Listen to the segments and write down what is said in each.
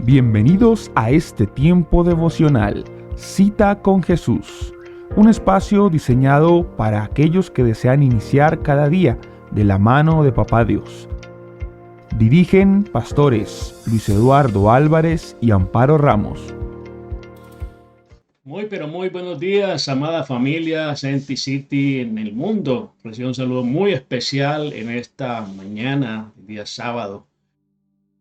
Bienvenidos a este tiempo devocional, Cita con Jesús, un espacio diseñado para aquellos que desean iniciar cada día de la mano de Papá Dios. Dirigen pastores Luis Eduardo Álvarez y Amparo Ramos. Muy buenos días, amada familia Senti City en el mundo. Recibo un saludo muy especial en esta mañana, día sábado.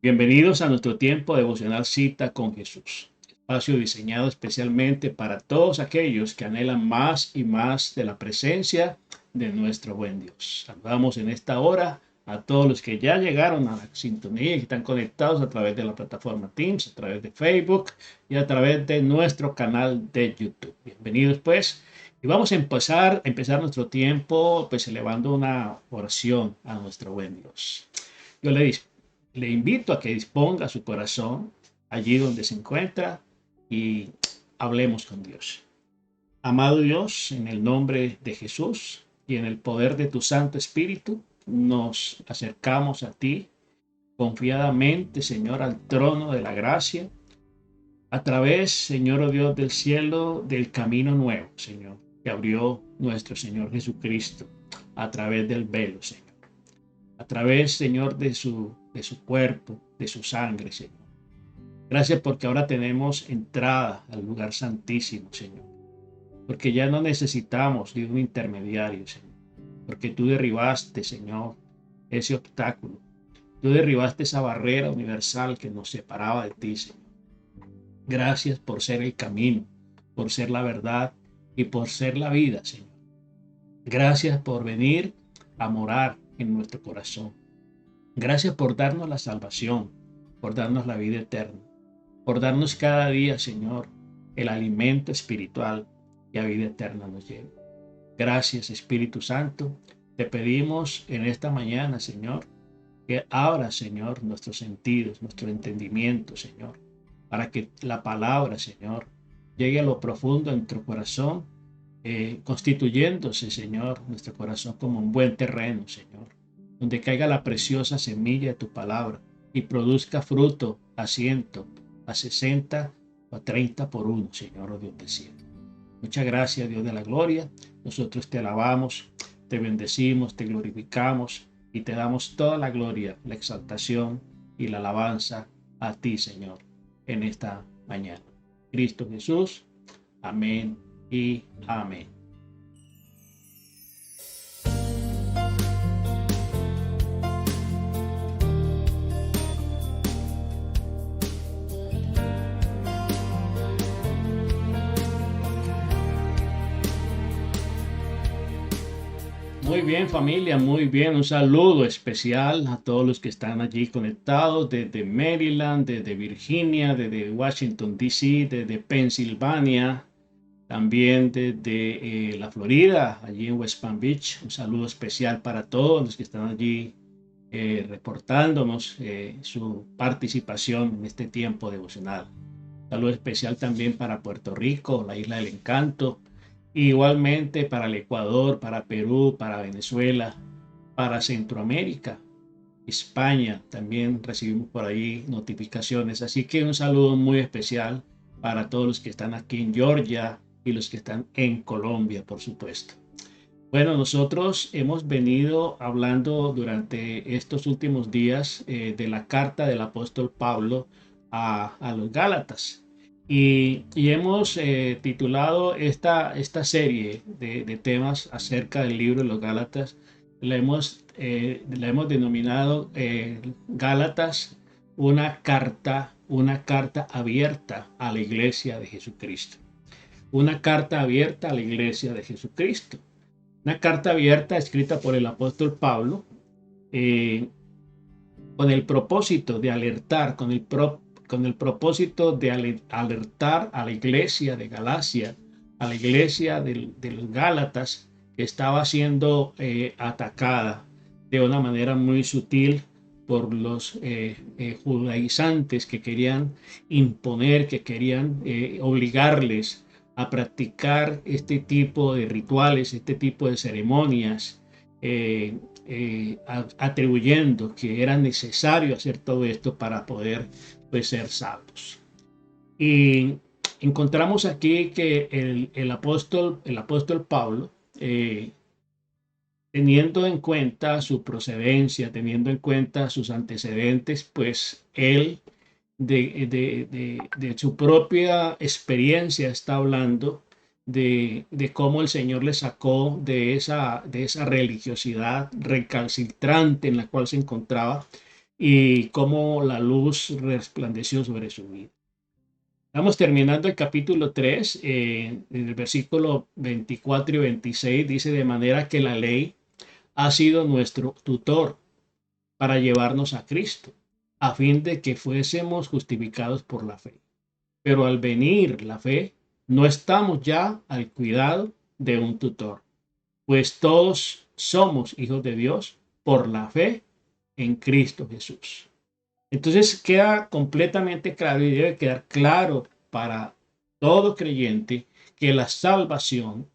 Bienvenidos a nuestro tiempo devocional Cita con Jesús, espacio diseñado especialmente para todos aquellos que anhelan más y más de la presencia de nuestro buen Dios. Saludamos en esta hora a todos los que ya llegaron a la sintonía y están conectados a través de la plataforma Teams, a través de Facebook y a través de nuestro canal de YouTube. Bienvenidos pues. Y vamos a empezar nuestro tiempo pues elevando una oración a nuestro buen Dios. Yo le invito a que disponga su corazón allí donde se encuentra y hablemos con Dios. Amado Dios, en el nombre de Jesús y en el poder de tu Santo Espíritu, nos acercamos a ti confiadamente, Señor, al trono de la gracia, a través, Señor, oh Dios del cielo, del camino nuevo, Señor, que abrió nuestro Señor Jesucristo a través del velo, Señor. A través, Señor, de su cuerpo, de su sangre, Señor. Gracias porque ahora tenemos entrada al lugar santísimo, Señor. Porque ya no necesitamos de un intermediario, Señor. Porque tú derribaste, Señor, ese obstáculo. Tú derribaste esa barrera universal que nos separaba de ti, Señor. Gracias por ser el camino, por ser la verdad y por ser la vida, Señor. Gracias por venir a morar en nuestro corazón. Gracias por darnos la salvación, por darnos la vida eterna, por darnos cada día, Señor, el alimento espiritual que a vida eterna nos lleva. Gracias, Espíritu Santo. Te pedimos en esta mañana, Señor, que abra, Señor, nuestros sentidos, nuestro entendimiento, Señor, para que la palabra, Señor, llegue a lo profundo de nuestro corazón, constituyéndose, Señor, nuestro corazón como un buen terreno, Señor, donde caiga la preciosa semilla de tu palabra y produzca fruto a 100, a 60 o a 30 por uno, Señor, oh Dios del cielo. Muchas gracias, Dios de la gloria. Nosotros te alabamos, te bendecimos, te glorificamos y te damos toda la gloria, la exaltación y la alabanza a ti, Señor, en esta mañana. Cristo Jesús. Amén y amén. Muy bien, familia, muy bien. Un saludo especial a todos los que están allí conectados desde Maryland, desde Virginia, desde Washington, D.C., desde Pensilvania, también desde la Florida, allí en West Palm Beach. Un saludo especial para todos los que están allí reportándonos su participación en este tiempo devocional. Un saludo especial también para Puerto Rico, la Isla del Encanto. Igualmente para el Ecuador, para Perú, para Venezuela, para Centroamérica, España, también recibimos por ahí notificaciones. Así que un saludo muy especial para todos los que están aquí en Georgia y los que están en Colombia, por supuesto. Bueno, nosotros hemos venido hablando durante estos últimos días de la carta del apóstol Pablo a los Gálatas. Y hemos titulado esta serie de temas acerca del libro de los Gálatas, la hemos denominado Gálatas, una carta abierta a la iglesia de Jesucristo. Una carta abierta a la iglesia de Jesucristo. Una carta abierta escrita por el apóstol Pablo con el propósito de alertar, con el propósito de alertar a la iglesia de Galacia, a la iglesia de los Gálatas, que estaba siendo atacada de una manera muy sutil por los judaizantes que querían imponer, que querían obligarles a practicar este tipo de rituales, este tipo de ceremonias, atribuyendo que era necesario hacer todo esto para poder pues ser salvos. Y encontramos aquí que el apóstol Pablo, teniendo en cuenta su procedencia, teniendo en cuenta sus antecedentes, pues él de su propia experiencia está hablando de cómo el Señor le sacó de esa religiosidad recalcitrante en la cual se encontraba y cómo la luz resplandeció sobre su vida. Estamos terminando el capítulo 3, en el versículo 24 y 26 dice: de manera que la ley ha sido nuestro tutor para llevarnos a Cristo, a fin de que fuésemos justificados por la fe. Pero al venir la fe, no estamos ya al cuidado de un tutor, pues todos somos hijos de Dios por la fe en Cristo Jesús. Entonces queda completamente claro y debe quedar claro para todo creyente que la salvación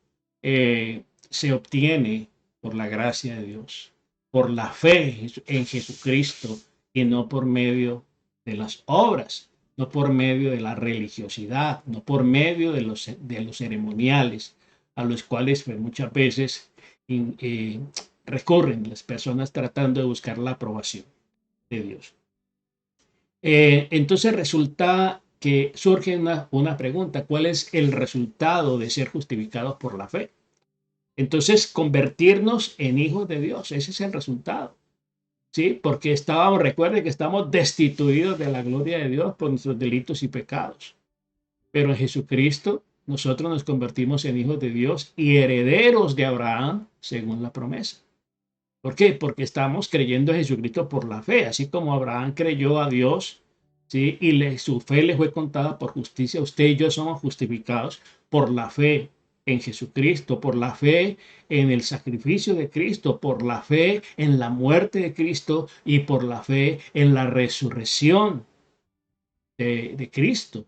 se obtiene por la gracia de Dios, por la fe en Jesucristo y no por medio de las obras, no por medio de la religiosidad, no por medio de los ceremoniales a los cuales pues, muchas veces recurren las personas tratando de buscar la aprobación de Dios. Entonces resulta que surge una pregunta: ¿cuál es el resultado de ser justificados por la fe? Entonces, convertirnos en hijos de Dios, ese es el resultado, ¿sí? Porque recuerden que estamos destituidos de la gloria de Dios por nuestros delitos y pecados. Pero en Jesucristo nosotros nos convertimos en hijos de Dios y herederos de Abraham según la promesa. ¿Por qué? Porque estamos creyendo en Jesucristo por la fe, así como Abraham creyó a Dios, ¿sí? Y su fe le fue contada por justicia. Usted y yo somos justificados por la fe en Jesucristo, por la fe en el sacrificio de Cristo, por la fe en la muerte de Cristo y por la fe en la resurrección de Cristo,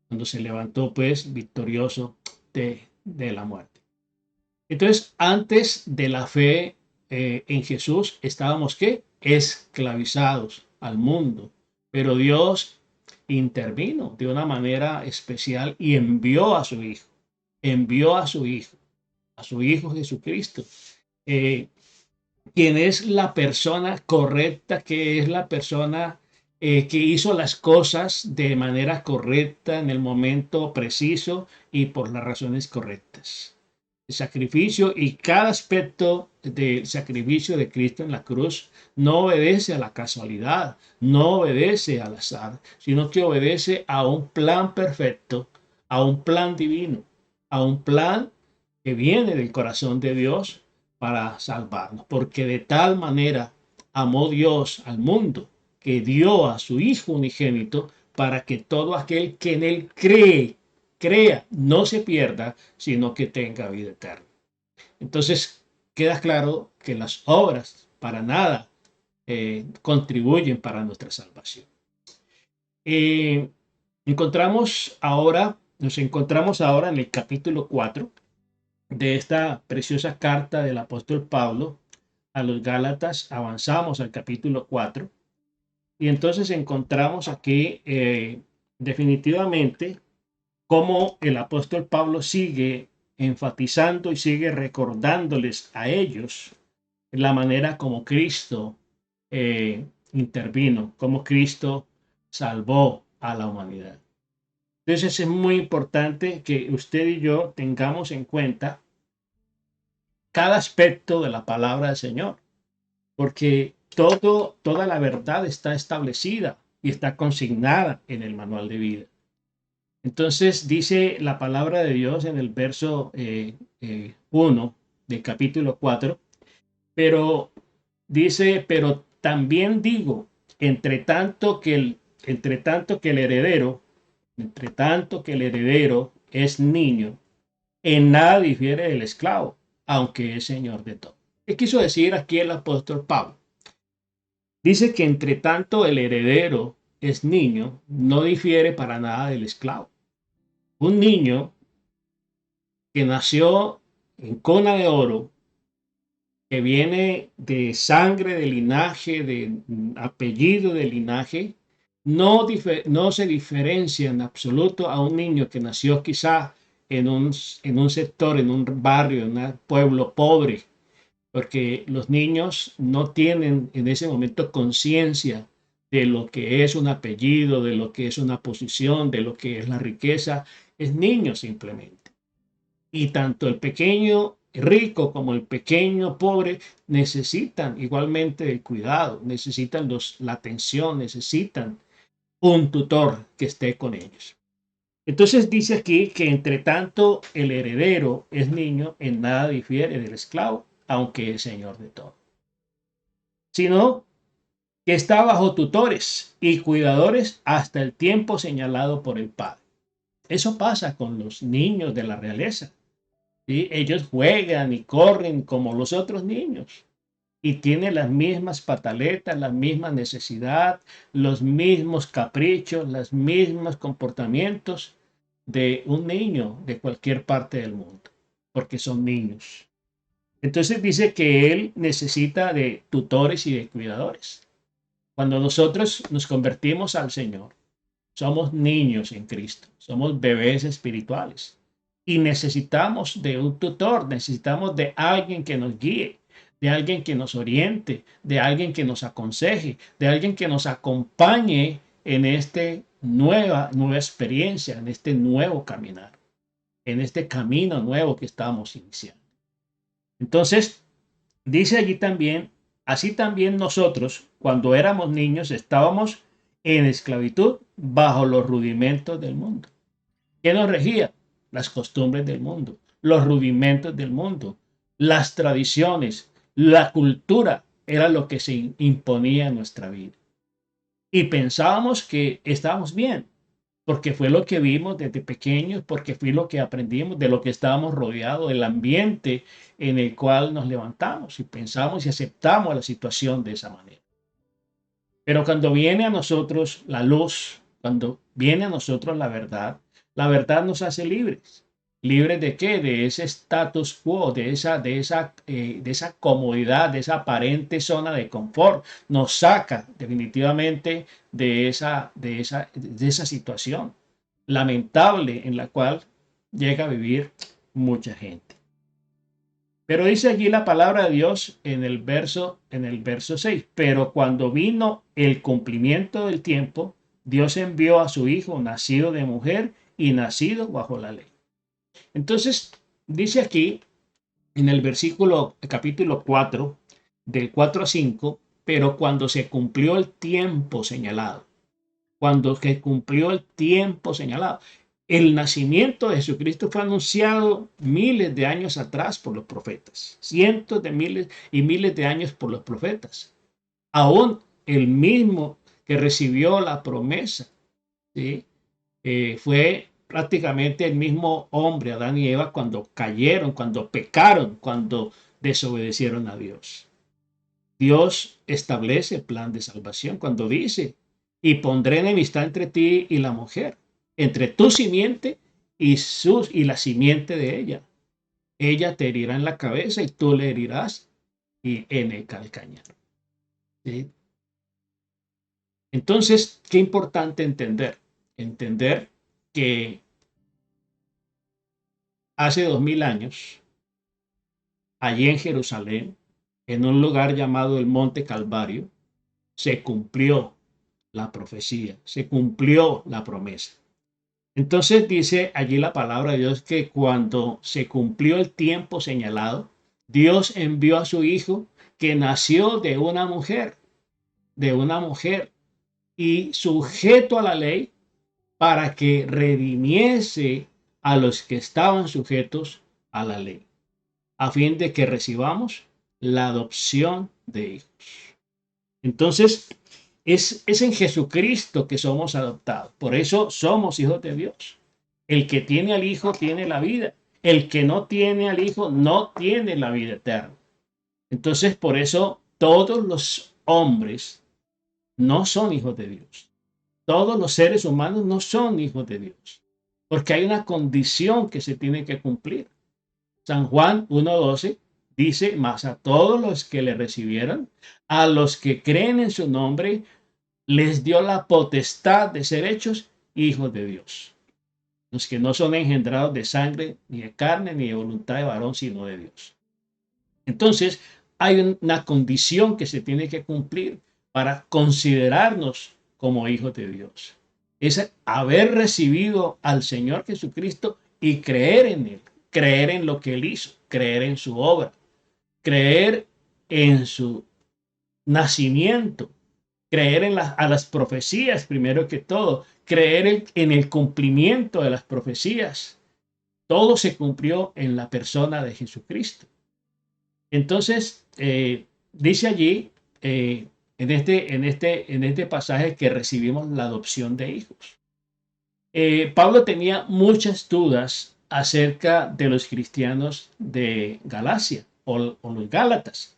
cuando se levantó pues victorioso de la muerte. Entonces, antes de la fe en Jesús estábamos ¿qué? Esclavizados al mundo, pero Dios intervino de una manera especial y envió a su Hijo, a su Hijo Jesucristo, quien es la persona correcta, que es la persona que hizo las cosas de manera correcta en el momento preciso y por las razones correctas. El sacrificio y cada aspecto del sacrificio de Cristo en la cruz no obedece a la casualidad, no obedece al azar, sino que obedece a un plan perfecto, a un plan divino, a un plan que viene del corazón de Dios para salvarnos, porque de tal manera amó Dios al mundo que dio a su Hijo unigénito para que todo aquel que en él crea, no se pierda, sino que tenga vida eterna. Entonces, queda claro que las obras para nada contribuyen para nuestra salvación. Nos encontramos ahora en el capítulo 4 de esta preciosa carta del apóstol Pablo a los Gálatas. Avanzamos al capítulo 4 y entonces encontramos aquí definitivamente cómo el apóstol Pablo sigue enfatizando y sigue recordándoles a ellos la manera como Cristo intervino, como Cristo salvó a la humanidad. Entonces es muy importante que usted y yo tengamos en cuenta cada aspecto de la palabra del Señor, porque toda la verdad está establecida y está consignada en el manual de vida. Entonces dice la palabra de Dios en el verso 1 del capítulo 4, pero dice: pero también digo, entre tanto que el heredero es niño, en nada difiere del esclavo, aunque es señor de todo. ¿Qué quiso decir aquí el apóstol Pablo? Dice que entre tanto el heredero es niño, no difiere para nada del esclavo. Un niño que nació en cuna de oro, que viene de sangre, de linaje, de apellido, de linaje, no se diferencia en absoluto a un niño que nació quizá en un sector, en un barrio, en un pueblo pobre, porque los niños no tienen en ese momento conciencia de lo que es un apellido, de lo que es una posición, de lo que es la riqueza. Es niño simplemente. Y tanto el pequeño rico como el pequeño pobre necesitan igualmente el cuidado, necesitan la atención, necesitan un tutor que esté con ellos. Entonces dice aquí que entre tanto el heredero es niño, en nada difiere del esclavo, aunque es señor de todo, sino que está bajo tutores y cuidadores hasta el tiempo señalado por el padre. Eso pasa con los niños de la realeza. ¿Sí? Ellos juegan y corren como los otros niños y tienen las mismas pataletas, la misma necesidad, los mismos caprichos, los mismos comportamientos de un niño de cualquier parte del mundo, porque son niños. Entonces dice que él necesita de tutores y de cuidadores. Cuando nosotros nos convertimos al Señor, somos niños en Cristo, somos bebés espirituales y necesitamos de un tutor, necesitamos de alguien que nos guíe, de alguien que nos oriente, de alguien que nos aconseje, de alguien que nos acompañe en esta nueva experiencia, en este nuevo caminar, en este camino nuevo que estamos iniciando. Entonces, dice allí también, así también nosotros, cuando éramos niños, estábamos en esclavitud bajo los rudimentos del mundo. ¿Qué nos regía? Las costumbres del mundo, los rudimentos del mundo, las tradiciones, la cultura era lo que se imponía en nuestra vida. Y pensábamos que estábamos bien, porque fue lo que vimos desde pequeños, porque fue lo que aprendimos, de lo que estábamos rodeados, del ambiente en el cual nos levantamos y pensamos y aceptamos la situación de esa manera. Pero cuando viene a nosotros la luz, cuando viene a nosotros la verdad nos hace libres. ¿Libres de qué? De ese status quo, de esa comodidad, de esa aparente zona de confort. Nos saca definitivamente de esa situación lamentable en la cual llega a vivir mucha gente. Pero dice allí la palabra de Dios en el verso 6, pero cuando vino el cumplimiento del tiempo, Dios envió a su hijo nacido de mujer y nacido bajo la ley. Entonces, dice aquí en el versículo, capítulo 4, del 4 a 5, pero cuando se cumplió el tiempo señalado, cuando se cumplió el tiempo señalado. El nacimiento de Jesucristo fue anunciado miles de años atrás por los profetas, cientos de miles y miles de años por los profetas. Aún el mismo que recibió la promesa, ¿sí? Fue prácticamente el mismo hombre, Adán y Eva, cuando cayeron, cuando pecaron, cuando desobedecieron a Dios. Dios establece el plan de salvación cuando dice, y pondré enemistad entre ti y la mujer, entre tu simiente y la simiente de ella. Ella te herirá en la cabeza y tú le herirás y en el calcañar. ¿Sí? Entonces, qué importante entender. Entender que hace 2000 años, allí en Jerusalén, en un lugar llamado el Monte Calvario, se cumplió la profecía, se cumplió la promesa. Entonces dice allí la palabra de Dios que cuando se cumplió el tiempo señalado, Dios envió a su hijo que nació de una mujer y sujeto a la ley para que redimiese a los que estaban sujetos a la ley, a fin de que recibamos la adopción de hijos. Entonces, es en Jesucristo que somos adoptados. Por eso somos hijos de Dios. El que tiene al Hijo tiene la vida. El que no tiene al Hijo no tiene la vida eterna. Entonces, por eso todos los hombres no son hijos de Dios. Todos los seres humanos no son hijos de Dios. Porque hay una condición que se tiene que cumplir. San Juan 1:12 dice, mas a todos los que le recibieron, a los que creen en su nombre, les dio la potestad de ser hechos hijos de Dios. Los que no son engendrados de sangre, ni de carne, ni de voluntad de varón, sino de Dios. Entonces, hay una condición que se tiene que cumplir para considerarnos como hijos de Dios. Es haber recibido al Señor Jesucristo y creer en Él, creer en lo que Él hizo, creer en su obra, creer en su nacimiento, creer en a las profecías primero que todo, creer en el cumplimiento de las profecías. Todo se cumplió en la persona de Jesucristo. Entonces, dice allí, en este pasaje, que recibimos la adopción de hijos. Pablo tenía muchas dudas acerca de los cristianos de Galacia o los Gálatas.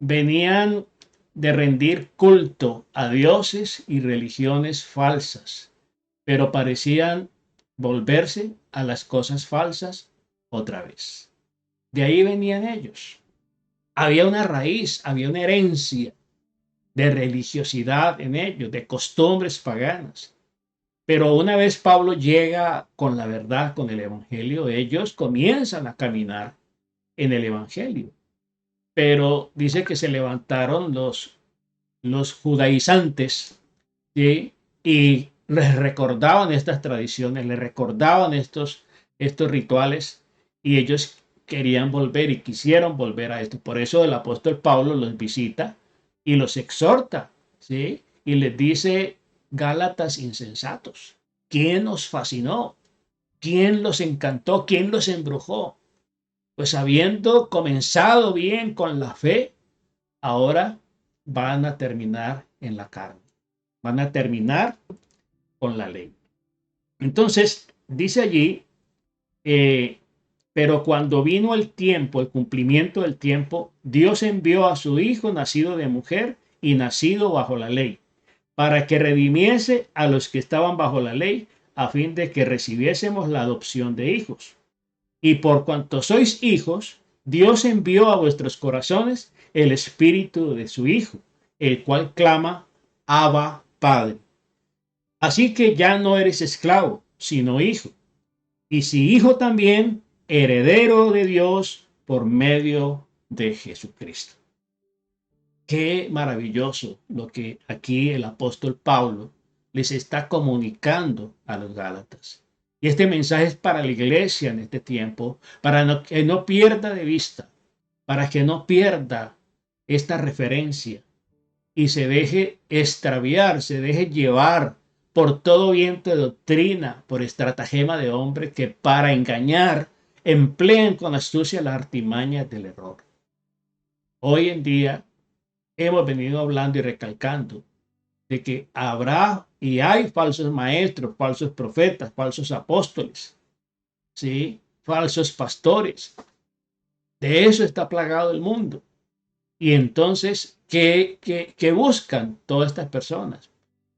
Venían de rendir culto a dioses y religiones falsas, pero parecían volverse a las cosas falsas otra vez. De ahí venían ellos. Había una raíz, había una herencia de religiosidad en ellos, de costumbres paganas. Pero una vez Pablo llega con la verdad, con el evangelio, ellos comienzan a caminar en el evangelio. Pero dice que se levantaron los judaizantes, ¿sí? Y les recordaban estas tradiciones, les recordaban estos rituales, y ellos querían volver y quisieron volver a esto. Por eso el apóstol Pablo los visita y los exhorta, ¿sí? Y les dice: Gálatas insensatos, ¿quién os fascinó? ¿Quién los encantó? ¿Quién los embrujó? Pues habiendo comenzado bien con la fe, ahora van a terminar en la carne, van a terminar con la ley. Entonces, dice allí, pero cuando vino el tiempo, el cumplimiento del tiempo, Dios envió a su Hijo, nacido de mujer y nacido bajo la ley, para que redimiese a los que estaban bajo la ley, a fin de que recibiésemos la adopción de hijos. Y por cuanto sois hijos, Dios envió a vuestros corazones el espíritu de su Hijo, el cual clama: Abba, Padre. Así que ya no eres esclavo, sino hijo. Y si hijo, también heredero de Dios por medio de Jesucristo. Qué maravilloso lo que aquí el apóstol Pablo les está comunicando a los Gálatas. Y este mensaje es para la iglesia en este tiempo, para que no pierda de vista, para que no pierda esta referencia y se deje extraviar, se deje llevar por todo viento de doctrina, por estratagema de hombre que para engañar emplean con astucia las artimañas del error. Hoy en día hemos venido hablando y recalcando de que habrá y hay falsos maestros, falsos profetas, falsos apóstoles, ¿sí? Falsos pastores. De eso está plagado el mundo. Y entonces, ¿qué buscan todas estas personas?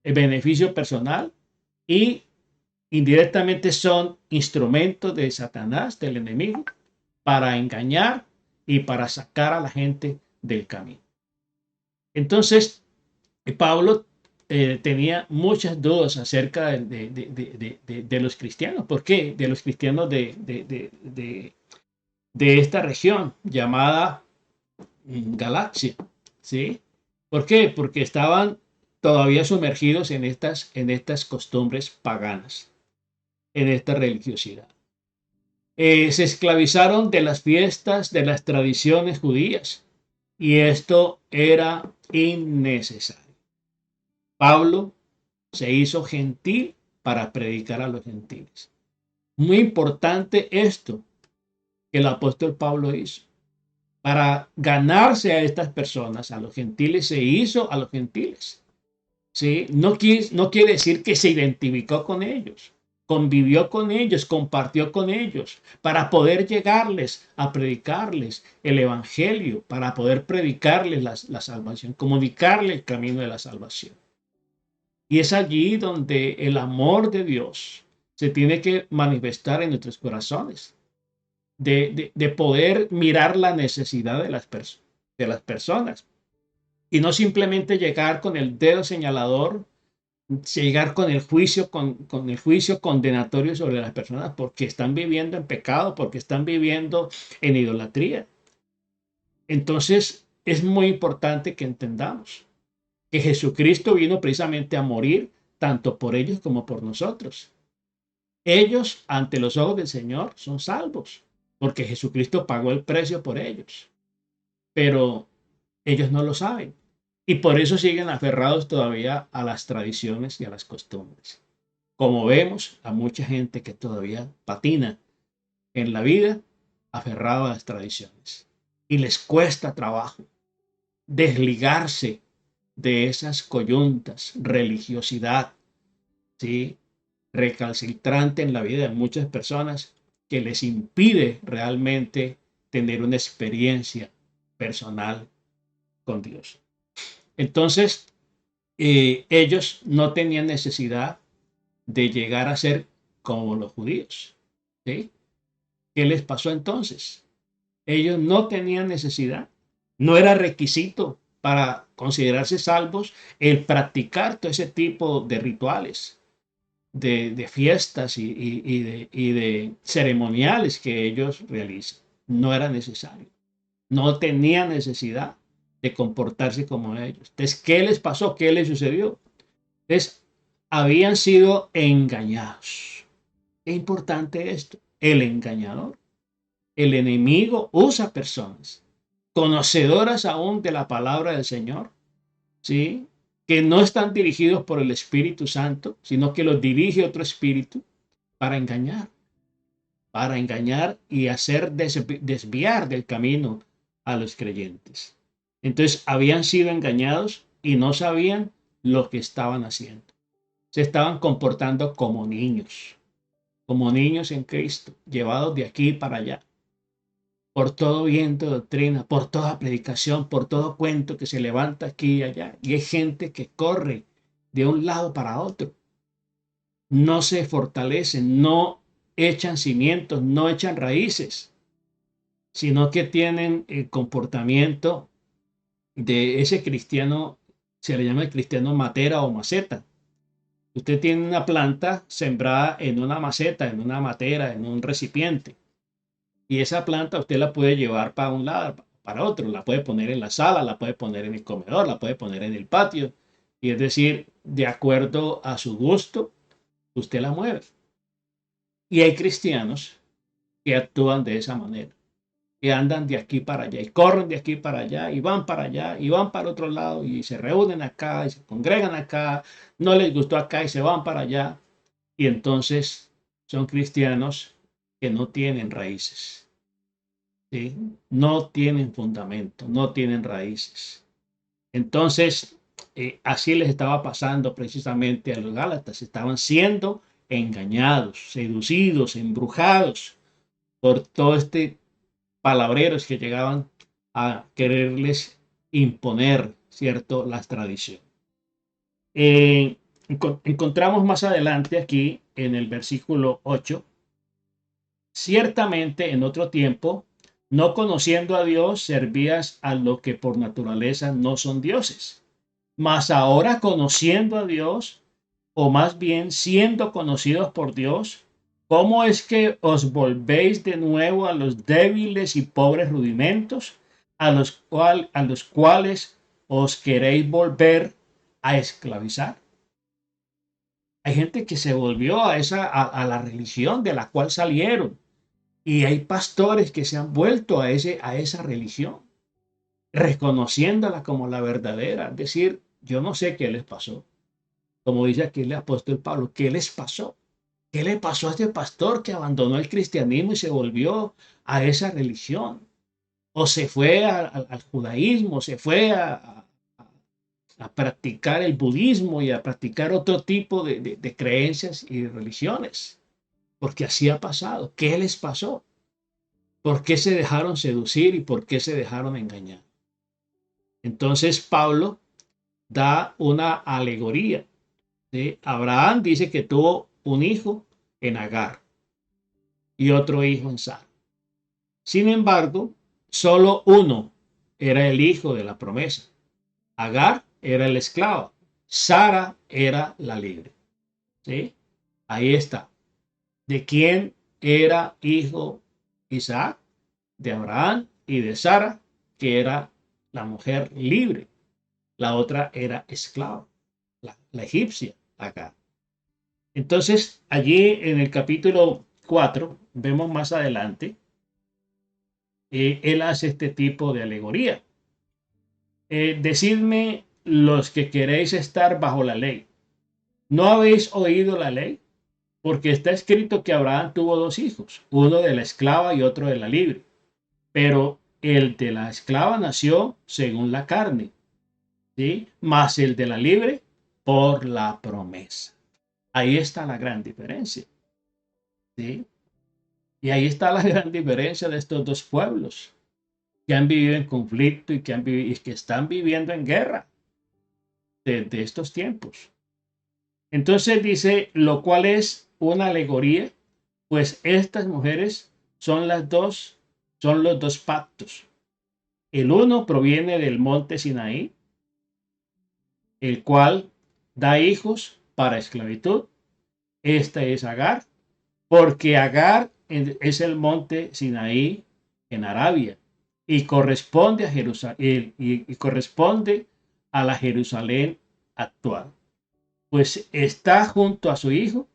El beneficio personal, y indirectamente son instrumentos de Satanás, del enemigo, para engañar y para sacar a la gente del camino. Entonces, Pablo tenía muchas dudas acerca de los cristianos. ¿Por qué? De los cristianos de esta región llamada Galacia, ¿sí? ¿Por qué? Porque estaban todavía sumergidos en estas costumbres paganas, en esta religiosidad. Se esclavizaron de las fiestas, de las tradiciones judías, y esto era innecesario. Pablo se hizo gentil para predicar a los gentiles. Muy importante esto que el apóstol Pablo hizo. Para ganarse a estas personas, a los gentiles, se hizo a los gentiles. ¿Sí? No quiere decir que se identificó con ellos, convivió con ellos, compartió con ellos, para poder llegarles a predicarles el evangelio, para poder predicarles la salvación, comunicarles el camino de la salvación. Y es allí donde el amor de Dios se tiene que manifestar en nuestros corazones, de poder mirar la necesidad de las personas. Y no simplemente llegar con el dedo señalador, llegar con el juicio condenatorio sobre las personas porque están viviendo en pecado, porque están viviendo en idolatría. Entonces, es muy importante que entendamos que Jesucristo vino precisamente a morir tanto por ellos como por nosotros. Ellos, ante los ojos del Señor, son salvos, porque Jesucristo pagó el precio por ellos. Pero ellos no lo saben. Y por eso siguen aferrados todavía a las tradiciones y a las costumbres. Como vemos, a mucha gente que todavía patina en la vida, aferrado a las tradiciones. Y les cuesta trabajo desligarse de esas coyuntas, religiosidad, ¿sí? Recalcitrante en la vida de muchas personas que les impide realmente tener una experiencia personal con Dios. Entonces, ellos no tenían necesidad de llegar a ser como los judíos. ¿Sí? ¿Qué les pasó entonces? Ellos no tenían necesidad. No era requisito para considerarse salvos el practicar todo ese tipo de rituales, de fiestas y de ceremoniales que ellos realizan. No era necesario. No tenían necesidad de comportarse como ellos. Entonces, ¿qué les pasó? ¿Qué les sucedió? Entonces, habían sido engañados. Es importante esto. El engañador, el enemigo usa personas conocedoras aún de la palabra del Señor, ¿sí? Que no están dirigidos por el Espíritu Santo, sino que los dirige otro espíritu para engañar y hacer desviar del camino a los creyentes. Entonces, habían sido engañados y no sabían lo que estaban haciendo. Se estaban comportando como niños en Cristo, llevados de aquí para allá, por todo viento de doctrina, por toda predicación, por todo cuento que se levanta aquí y allá. Y hay gente que corre de un lado para otro, no se fortalecen, no echan cimientos, no echan raíces, sino que tienen el comportamiento de ese cristiano, se le llama el cristiano matera o maceta. Usted tiene una planta sembrada en una maceta, en una matera, en un recipiente. Y esa planta usted la puede llevar para un lado, para otro. La puede poner en la sala, la puede poner en el comedor, la puede poner en el patio. Y es decir, de acuerdo a su gusto, usted la mueve. Y hay cristianos que actúan de esa manera, que andan de aquí para allá y corren de aquí para allá y van para allá y van para otro lado y se reúnen acá y se congregan acá, no les gustó acá y se van para allá. Y entonces son cristianos que no tienen raíces, ¿sí? No tienen fundamento, no tienen raíces. Entonces, así les estaba pasando precisamente a los Gálatas. Estaban siendo engañados, seducidos, embrujados por todo este palabreros que llegaban a quererles imponer, ¿cierto?, las tradiciones. Encontramos más adelante aquí en el versículo 8, ciertamente en otro tiempo, no conociendo a Dios, servías a lo que por naturaleza no son dioses. Mas ahora conociendo a Dios, o más bien siendo conocidos por Dios, ¿cómo es que os volvéis de nuevo a los débiles y pobres rudimentos a los cuales os queréis volver a esclavizar? Hay gente que se volvió a la religión de la cual salieron y hay pastores que se han vuelto a esa religión, reconociéndola como la verdadera. Es decir, yo no sé qué les pasó. Como dice aquí el apóstol Pablo, ¿qué les pasó? ¿Qué le pasó a este pastor que abandonó el cristianismo y se volvió a esa religión? O se fue al judaísmo, se fue a practicar el budismo y a practicar otro tipo de creencias y religiones. Porque así ha pasado. ¿Qué les pasó? ¿Por qué se dejaron seducir y por qué se dejaron engañar? Entonces Pablo da una alegoría. ¿Sí? Abraham dice que tuvo un hijo en Agar y otro hijo en Sara. Sin embargo, solo uno era el hijo de la promesa. Agar era la esclava, Sara era la libre. ¿Sí? Ahí está. ¿De quién era hijo Isaac? De Abraham y de Sara, que era la mujer libre. La otra era esclava, la egipcia, Agar. Entonces, allí en el capítulo 4, vemos más adelante, él hace este tipo de alegoría. Decidme los que queréis estar bajo la ley. ¿No habéis oído la ley? Porque está escrito que Abraham tuvo dos hijos, uno de la esclava y otro de la libre. Pero el de la esclava nació según la carne, ¿sí? Más el de la libre por la promesa. Ahí está la gran diferencia, ¿sí? Y ahí está la gran diferencia de estos dos pueblos que han vivido en conflicto y que están viviendo en guerra de estos tiempos. Entonces dice, lo cual es una alegoría, pues estas mujeres son son los dos pactos. El uno proviene del monte Sinaí, el cual da hijos para esclavitud. Esta es Agar, porque Agar es el monte Sinaí en Arabia y corresponde a Jerusalén y corresponde a la Jerusalén actual. Pues está junto a su hijo,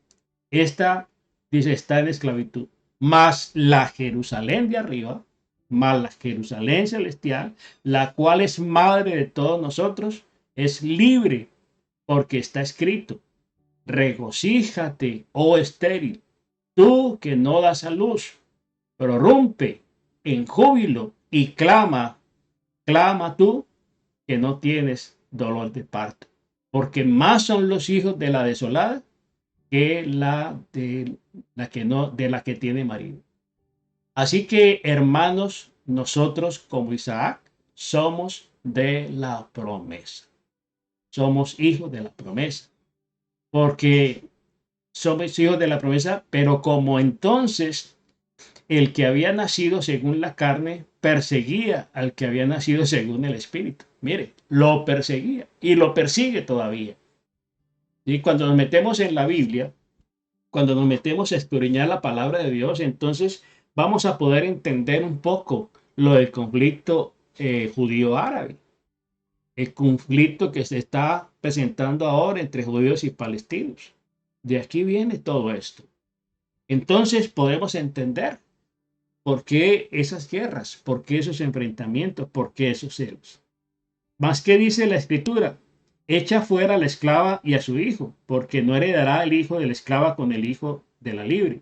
esta dice está en esclavitud, más la Jerusalén de arriba, más la Jerusalén celestial, la cual es madre de todos nosotros, es libre, porque está escrito, regocíjate, oh estéril, tú que no das a luz, prorrumpe en júbilo y clama tú que no tienes dolor de parto, porque más son los hijos de la desolada que de la que tiene marido. Así que, hermanos, nosotros como Isaac somos de la promesa. Somos hijos de la promesa, porque somos hijos de la promesa, pero como entonces el que había nacido según la carne perseguía al que había nacido según el espíritu. Mire, lo perseguía y lo persigue todavía. Y cuando nos metemos en la Biblia, cuando nos metemos a escudriñar la palabra de Dios, entonces vamos a poder entender un poco lo del conflicto judío-árabe, el conflicto que se está presentando ahora entre judíos y palestinos. De aquí viene todo esto. Entonces podemos entender por qué esas guerras, por qué esos enfrentamientos, por qué esos celos. Más que dice la escritura, echa fuera a la esclava y a su hijo, porque no heredará el hijo de la esclava con el hijo de la libre.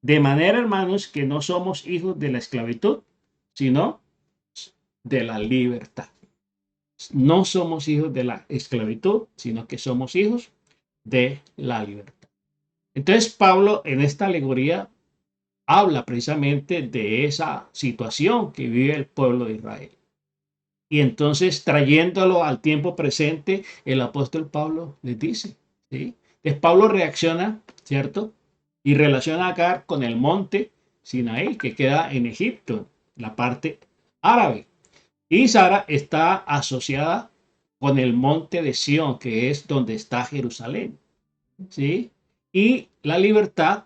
De manera, hermanos, que no somos hijos de la esclavitud, sino de la libertad. No somos hijos de la esclavitud, sino que somos hijos de la libertad. Entonces, Pablo en esta alegoría habla precisamente de esa situación que vive el pueblo de Israel. Y entonces, trayéndolo al tiempo presente, el apóstol Pablo les dice, ¿sí? Entonces, Pablo reacciona, ¿cierto? Y relaciona a Agar con el monte Sinaí, que queda en Egipto, la parte árabe. Y Sara está asociada con el monte de Sión, que es donde está Jerusalén, ¿sí? Y la libertad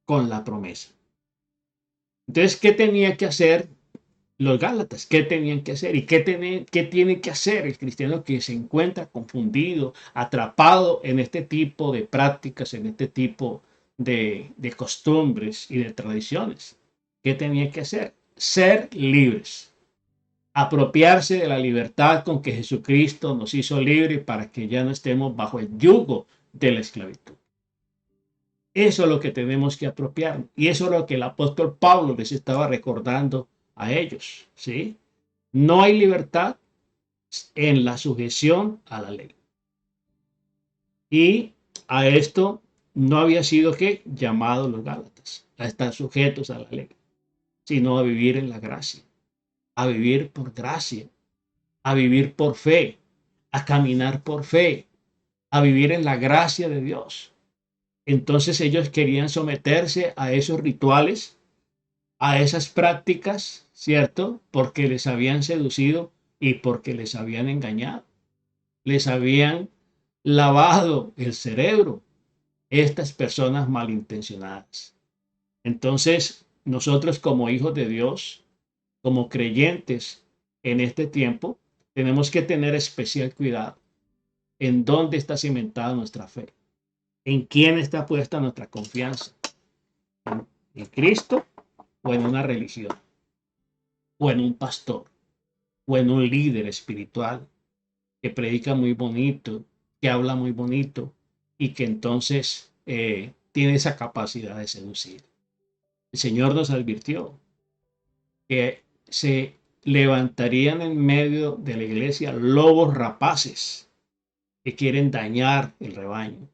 con la promesa. Entonces, ¿qué tenía que hacer los Gálatas? ¿Qué tenían que hacer? ¿Y qué tiene que hacer el cristiano que se encuentra confundido, atrapado en este tipo de prácticas, en este tipo de costumbres y de tradiciones? ¿Qué tenía que hacer? Ser libres. Apropiarse de la libertad con que Jesucristo nos hizo libres para que ya no estemos bajo el yugo de la esclavitud. Eso es lo que tenemos que apropiar. Y eso es lo que el apóstol Pablo les estaba recordando a ellos, ¿sí? No hay libertad en la sujeción a la ley. Y a esto no había sido que llamados los Gálatas a estar sujetos a la ley, sino a vivir en la gracia, a vivir por gracia, a vivir por fe, a caminar por fe, a vivir en la gracia de Dios. Entonces ellos querían someterse a esos rituales, a esas prácticas, ¿cierto? Porque les habían seducido y porque les habían engañado, les habían lavado el cerebro estas personas malintencionadas. Entonces, nosotros como hijos de Dios, como creyentes en este tiempo, tenemos que tener especial cuidado en dónde está cimentada nuestra fe, en quién está puesta nuestra confianza, en Cristo o en una religión, o en un pastor, o en un líder espiritual que predica muy bonito, que habla muy bonito y que entonces tiene esa capacidad de seducir. El Señor nos advirtió que se levantarían en medio de la iglesia lobos rapaces que quieren dañar el rebaño,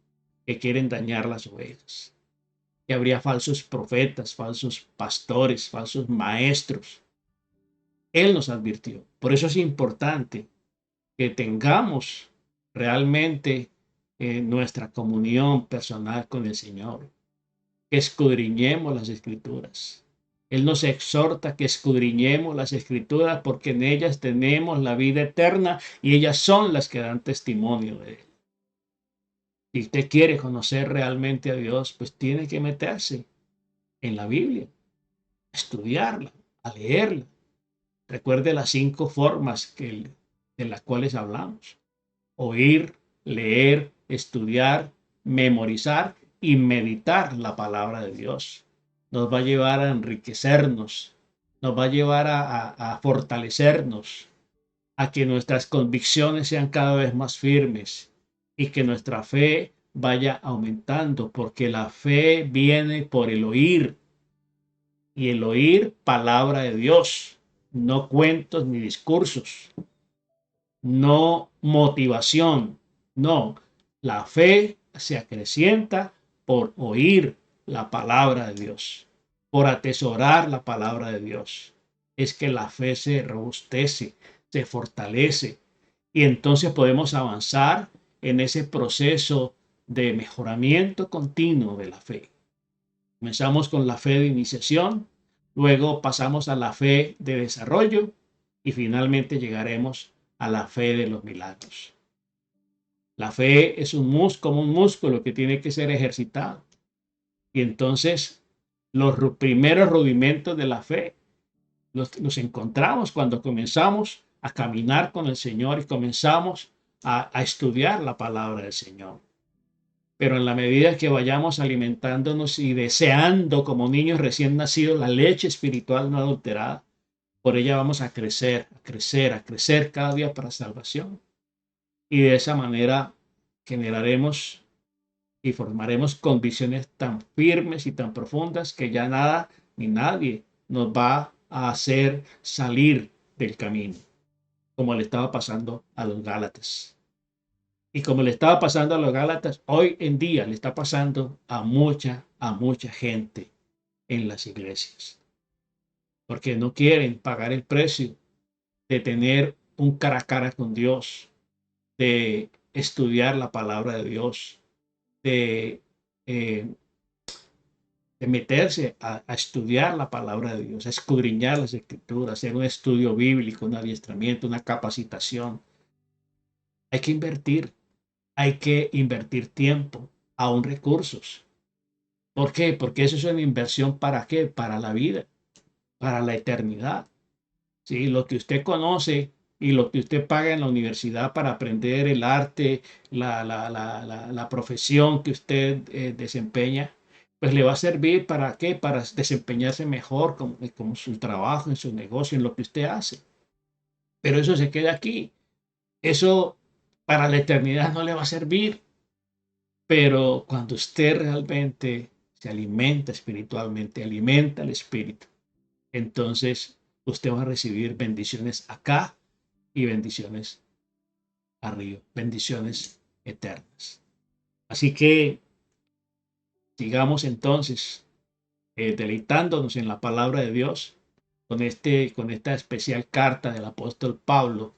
que quieren dañar las ovejas, que habría falsos profetas, falsos pastores, falsos maestros. Él nos advirtió. Por eso es importante que tengamos realmente nuestra comunión personal con el Señor, que escudriñemos las Escrituras. Él nos exhorta que escudriñemos las Escrituras porque en ellas tenemos la vida eterna y ellas son las que dan testimonio de Él. Si usted quiere conocer realmente a Dios, pues tiene que meterse en la Biblia, a estudiarla, a leerla. Recuerde las 5 formas de las cuales hablamos: oír, leer, estudiar, memorizar y meditar la palabra de Dios. Nos va a llevar a enriquecernos, nos va a llevar a fortalecernos, a que nuestras convicciones sean cada vez más firmes y que nuestra fe vaya aumentando, porque la fe viene por el oír y el oír palabra de Dios, no cuentos ni discursos, no motivación, no. La fe se acrecienta por oír la palabra de Dios, por atesorar la palabra de Dios. Es que la fe se robustece, se fortalece y entonces podemos avanzar en ese proceso de mejoramiento continuo de la fe. Comenzamos con la fe de iniciación, luego pasamos a la fe de desarrollo y finalmente llegaremos a la fe de los milagros. La fe es como un músculo que tiene que ser ejercitado. Y entonces los primeros rudimentos de la fe los encontramos cuando comenzamos a caminar con el Señor y comenzamos a estudiar la palabra del Señor. Pero en la medida que vayamos alimentándonos y deseando como niños recién nacidos la leche espiritual no adulterada, por ella vamos a crecer, a crecer, a crecer cada día para salvación. Y de esa manera generaremos y formaremos convicciones tan firmes y tan profundas que ya nada ni nadie nos va a hacer salir del camino, como le estaba pasando a los Gálatas. Y como le estaba pasando a los Gálatas, hoy en día le está pasando a mucha gente en las iglesias, porque no quieren pagar el precio de tener un cara a cara con Dios, de estudiar la palabra de Dios, de, eh, de meterse a estudiar la palabra de Dios, a escudriñar las escrituras, hacer un estudio bíblico, un adiestramiento, una capacitación. Hay que invertir tiempo, aún recursos. ¿Por qué? Porque eso es una inversión ¿para qué? Para la vida, para la eternidad. ¿Sí? Lo que usted conoce y lo que usted paga en la universidad para aprender el arte, la profesión que usted desempeña, pues le va a servir ¿para qué? Para desempeñarse mejor con su trabajo, en su negocio, en lo que usted hace. Pero eso se queda aquí. Eso para la eternidad no le va a servir. Pero cuando usted realmente se alimenta espiritualmente, alimenta el espíritu, entonces usted va a recibir bendiciones acá y bendiciones arriba, bendiciones eternas. Así que sigamos entonces deleitándonos en la palabra de Dios con esta especial carta del apóstol Pablo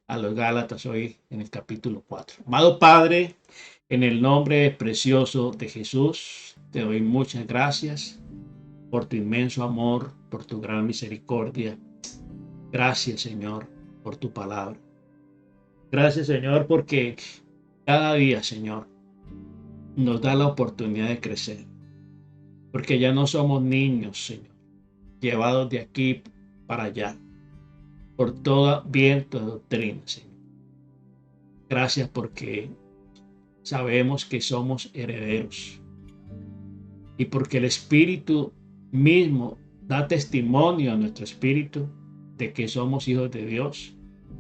a los Gálatas hoy en el capítulo 4. Amado Padre, en el nombre precioso de Jesús, te doy muchas gracias por tu inmenso amor, por tu gran misericordia. Gracias, Señor, por tu palabra. Gracias, Señor, porque cada día, Señor, nos da la oportunidad de crecer. Porque ya no somos niños, Señor, llevados de aquí para allá, por todo viento de doctrina, Señor. Gracias porque sabemos que somos herederos y porque el Espíritu mismo da testimonio a nuestro espíritu de que somos hijos de Dios.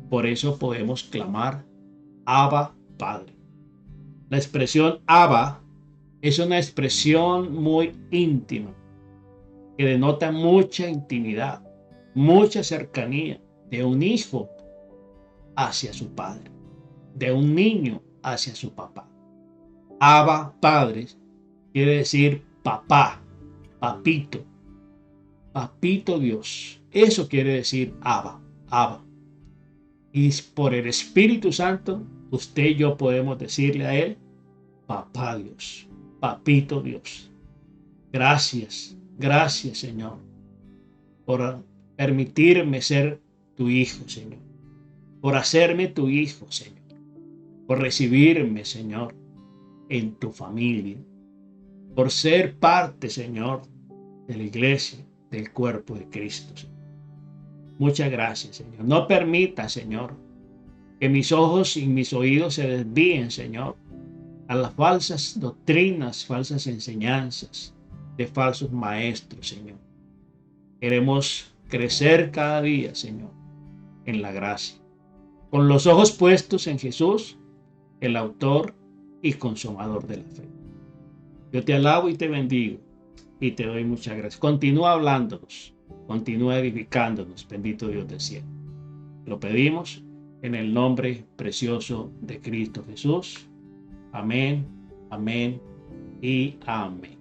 Por eso podemos clamar, Abba, Padre. La expresión Abba es una expresión muy íntima que denota mucha intimidad, mucha cercanía de un hijo hacia su padre, de un niño hacia su papá. Abba, Padre, quiere decir papá, papito, papito Dios. Eso quiere decir Abba, Abba. Y por el Espíritu Santo, usted y yo podemos decirle a Él, papá Dios, papito Dios. Gracias, gracias, Señor, por permitirme ser tu hijo, Señor, por hacerme tu hijo, Señor, por recibirme, Señor, en tu familia, por ser parte, Señor, de la iglesia, del cuerpo de Cristo, Señor. Muchas gracias, Señor. No permita, Señor, que mis ojos y mis oídos se desvíen, Señor, a las falsas doctrinas, falsas enseñanzas de falsos maestros, Señor. Queremos crecer cada día, Señor, en la gracia, con los ojos puestos en Jesús, el autor y consumador de la fe. Yo te alabo y te bendigo y te doy muchas gracias. Continúa hablándonos, continúa edificándonos, bendito Dios del cielo. Lo pedimos en el nombre precioso de Cristo Jesús. Amén, amén y amén.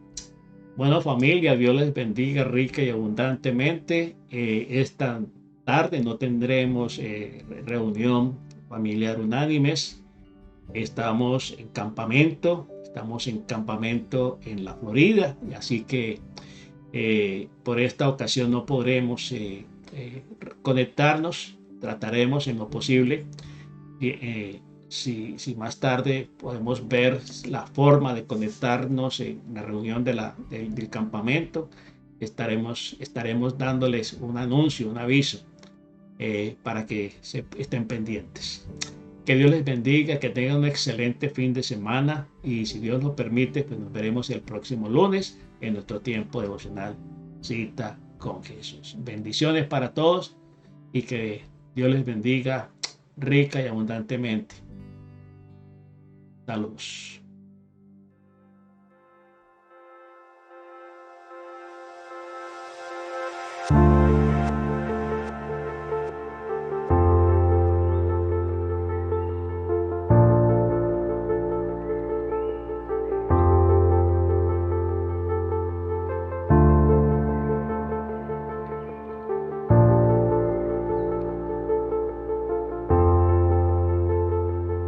Bueno, familia, Dios les bendiga rica y abundantemente. Esta tarde no tendremos reunión familiar unánimes. Estamos en campamento en la Florida, y así que por esta ocasión no podremos conectarnos. Trataremos en lo posible. Si más tarde podemos ver la forma de conectarnos en la reunión del campamento, estaremos dándoles un anuncio, un aviso, para que estén pendientes. Que Dios les bendiga, que tengan un excelente fin de semana y si Dios lo permite, pues nos veremos el próximo lunes en nuestro tiempo devocional Cita con Jesús. Bendiciones para todos y que Dios les bendiga rica y abundantemente. Saludos.